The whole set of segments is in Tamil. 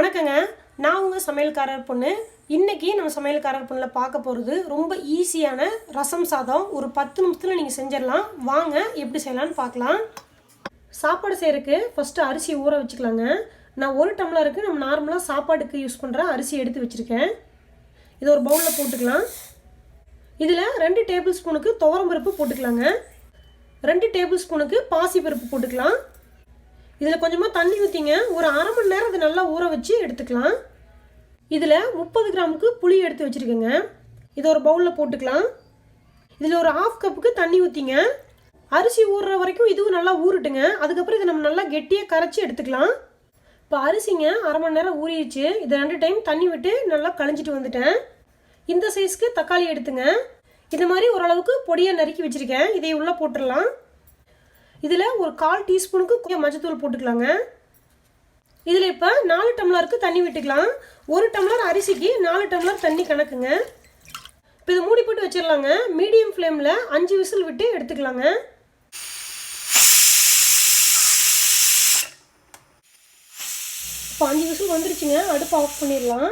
வணக்கங்க, நான் உங்கள் சமையல்காரர் பொண்ணு. இன்றைக்கி நம்ம சமையல்காரர் பொண்ணில் பார்க்க போகிறது ரொம்ப ஈஸியான ரசம் சாதம். ஒரு 10 நிமிஷத்தில் நீங்கள் செஞ்சிடலாம். வாங்க எப்படி செய்யலான்னு பார்க்கலாம். சாப்பாடு செய்கிறதுக்கு ஃபஸ்ட்டு அரிசி ஊற வச்சுக்கலாங்க. நான் 1 டம்ளருக்கு நம்ம நார்மலாக சாப்பாடுக்கு யூஸ் பண்ணுற அரிசி எடுத்து வச்சுருக்கேன். இது ஒரு பவுலில் போட்டுக்கலாம். இதில் 2 டேபிள் ஸ்பூனுக்கு துவரம்பருப்பு போட்டுக்கலாங்க. 2 டேபிள் ஸ்பூனுக்கு பாசிப்பருப்பு போட்டுக்கலாம். இதில் கொஞ்சமாக தண்ணி ஊற்றிங்க. ஒரு அரை மணி நேரம் அதை நல்லா ஊற வச்சு எடுத்துக்கலாம். இதில் 30 கிராமுக்கு புளி எடுத்து வச்சுருக்கேங்க. இதை ஒரு பவுலில் போட்டுக்கலாம். இதில் ஒரு 1/2 கப்புக்கு தண்ணி ஊற்றிங்க. அரிசி ஊறுற வரைக்கும் இதுவும் நல்லா ஊறட்டுங்க. அதுக்கப்புறம் இதை நம்ம நல்லா கெட்டியாக கரைச்சி எடுத்துக்கலாம். இப்போ அரிசிங்க அரை மணி நேரம் ஊறிடுச்சு. இதை 2 டைம் தண்ணி விட்டு நல்லா கழிஞ்சிட்டு வந்துட்டேன். இந்த சைஸ்க்கு தக்காளி எடுத்துங்க. இது மாதிரி ஓரளவுக்கு பொடியாக நறுக்கி வச்சுருக்கேன். இதை உள்ளே போட்டுடலாம். இதில் ஒரு 1/4 டீஸ்பூனுக்கு கொஞ்சம் மஞ்சத்தூள் போட்டுக்கலாங்க. இதில் இப்போ 4 டம்ளருக்கு தண்ணி விட்டுக்கலாம். 1 டம்ளர் அரிசிக்கு 4 டம்ளர் தண்ணி கணக்குங்க. இப்போ இதை மூடி போட்டு வச்சிடலாங்க. மீடியம் ஃப்ளேமில் 5 விசில் விட்டு எடுத்துக்கலாங்க. இப்போ 5 விசில் வந்துருச்சுங்க. அடுப்பு ஆஃப் பண்ணிடலாம்.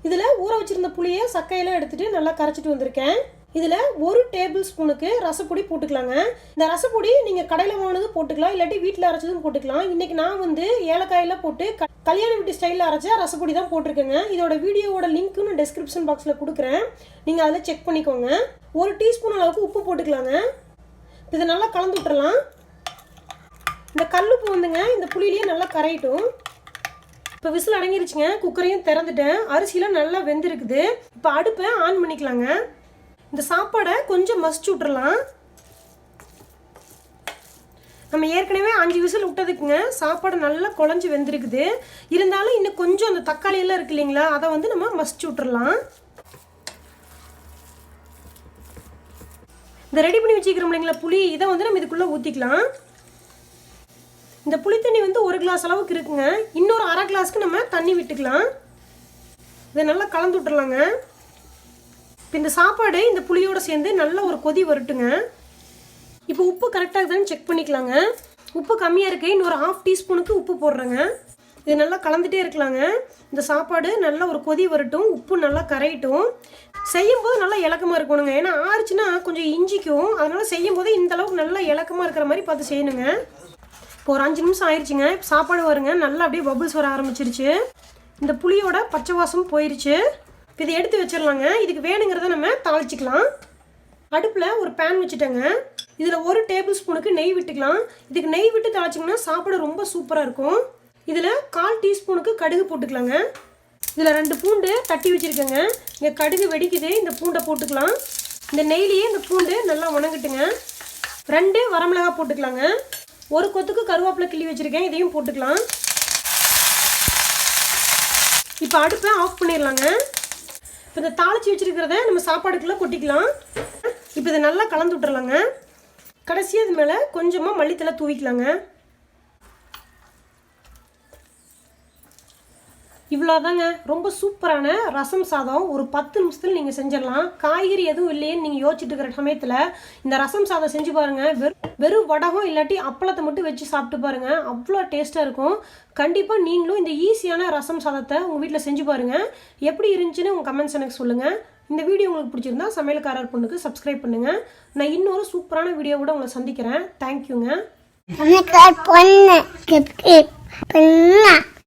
இதில் ஊற வச்சுருந்த புளியை சக்கையெல்லாம் எடுத்துகிட்டு நல்லா கரைச்சிட்டு வந்திருக்கேன். இதில் 1 டேபிள் ஸ்பூனுக்கு ரசப்பொடி போட்டுக்கலாங்க. இந்த ரசப்பொடி நீங்கள் கடையில் வாங்கினது போட்டுக்கலாம், இல்லாட்டி வீட்டில் அரைச்சதும் போட்டுக்கலாம். இன்றைக்கி நான் வந்து ஏலக்காயெல்லாம் போட்டு கல்யாண வீட்டு ஸ்டைலில் அரைச்ச ரசப்பொடி தான் போட்டிருக்கேங்க. இதோட வீடியோவோட லிங்க்கு நான் டிஸ்கிரிப்ஷன் பாக்ஸில் கொடுக்குறேன். நீங்கள் அதில் செக் பண்ணிக்கோங்க. 1 டீஸ்பூன் அளவுக்கு உப்பு போட்டுக்கலாங்க. இதை நல்லா கலந்து விட்டுறலாம். இந்த கல்லுப்பு வந்துங்க இந்த புளியிலேயே நல்லா கரையட்டும். இப்போ விசில் அடங்கிருச்சுங்க. குக்கரையும் திறந்துட்டேன். அரிசியெலாம் நல்லா வெந்திருக்குது. இப்போ அடுப்பை ஆன் பண்ணிக்கலாங்க. இந்த சாப்பாடை கொஞ்சம் மசிச்சு விட்டுறலாம். நம்ம ஏற்கனவே 5 விசில் விட்டதுக்குங்க சாப்பாடு நல்லா குழஞ்சி வெந்திருக்குது. இருந்தாலும் இன்னும் கொஞ்சம் அந்த தக்காளி எல்லாம் இருக்கு இல்லைங்களா, அதை வந்து நம்ம மசிச்சு விட்டுறலாம். இந்த ரெடி பண்ணி வச்சுக்கிறோம் இல்லைங்களா புளி, இதை வந்து நம்ம இதுக்குள்ளே ஊற்றிக்கலாம். இந்த புளி தண்ணி வந்து 1 கிளாஸ் அளவுக்கு இருக்குங்க. இன்னொரு அரை கிளாஸ்க்கு நம்ம தண்ணி விட்டுக்கலாம். இதை நல்லா கலந்து விட்டுறலாங்க. இப்போ இந்த சாப்பாடு இந்த புளியோடு சேர்ந்து நல்லா ஒரு கொதி வரட்டுங்க. இப்போ உப்பு கரெக்டாக இருக்குதான்னு செக் பண்ணிக்கலாங்க. உப்பு கம்மியாக இருக்குது. இன்னொரு 1/2 டீஸ்பூனுக்கு உப்பு போடுறேங்க. இது நல்லா கலந்துகிட்டே இருக்கலாங்க. இந்த சாப்பாடு நல்லா ஒரு கொதி வரட்டும், உப்பு நல்லா கரையட்டும். செய்யும்போது நல்லா இலக்கமாக இருக்கணுங்க. ஏன்னா ஆறுச்சுன்னா கொஞ்சம் இஞ்சிக்கும். அதனால் செய்யும்போது இந்த அளவுக்கு நல்லா இலக்கமாக இருக்கிற மாதிரி பார்த்து செய்யணுங்க. இப்போ ஒரு 5 நிமிஷம் ஆயிடுச்சுங்க. இப்போ சாப்பாடு வருங்க. நல்லா அப்படியே பபுள்ஸ் வர ஆரம்பிச்சிருச்சு. இந்த புளியோட பச்சை வாசம் போயிடுச்சு. இதை எடுத்து வச்சிடலாங்க. இதுக்கு வேணுங்கிறத நம்ம தாளிச்சிக்கலாம். அடுப்பில் ஒரு பேன் வச்சுட்டேங்க. இதில் 1 டேபிள் ஸ்பூனுக்கு நெய் விட்டுக்கலாம். இதுக்கு நெய் விட்டு தாளிச்சிங்கன்னா சாப்பாடு ரொம்ப சூப்பராக இருக்கும். இதில் 1/4 டீஸ்பூனுக்கு கடுகு போட்டுக்கலாங்க. இதில் 2 பூண்டு தட்டி வச்சுருக்கேங்க. இங்கே கடுகு வெடிக்குது. இந்த பூண்டை போட்டுக்கலாம். இந்த நெய்லேயே இந்த பூண்டு நல்லா வணங்கட்டுங்க. 2 வரமிளகாய் போட்டுக்கலாங்க. 1 கொத்துக்கு கருவேப்பிலை கிள்ளி வச்சுருக்கேன். இதையும் போட்டுக்கலாம். இப்போ அடுப்பை ஆஃப் பண்ணிடலாங்க. இப்போ இந்த தாளித்து வச்சுருக்கிறத நம்ம சாப்பாடுக்குள்ளே கொட்டிக்கலாம். இப்போ இதை நல்லா கலந்து விட்டுறலாங்க. கடைசியாக இது மேலே கொஞ்சமாக மல்லித்தலை தூவிக்கலாங்க. இவ்வளோதாங்க. ரொம்ப சூப்பரான ரசம் சாதம். ஒரு 10 நிமிஷத்தில் நீங்கள் செஞ்சிடலாம். காய்கறி எதுவும் இல்லையேன்னு நீங்கள் யோசிச்சுட்டு இருக்கிற சமயத்தில் இந்த ரசம் சாதம் செஞ்சு பாருங்கள். வெறும் வடகம் இல்லாட்டி அப்பளத்தை மட்டும் வச்சு சாப்பிட்டு பாருங்கள். அவ்வளோ டேஸ்ட்டாக இருக்கும். கண்டிப்பாக நீங்களும் இந்த ஈஸியான ரசம் சாதத்தை உங்கள் வீட்டில் செஞ்சு பாருங்கள். எப்படி இருந்துச்சுன்னு உங்கள் கமெண்ட்ஸ் எனக்கு சொல்லுங்கள். இந்த வீடியோ உங்களுக்கு பிடிச்சிருந்தா சமையல்காரர் பொண்ணுக்கு சப்ஸ்கிரைப் பண்ணுங்கள். நான் இன்னொரு சூப்பரான வீடியோவோட உங்களை சந்திக்கிறேன். தேங்க்யூங்க.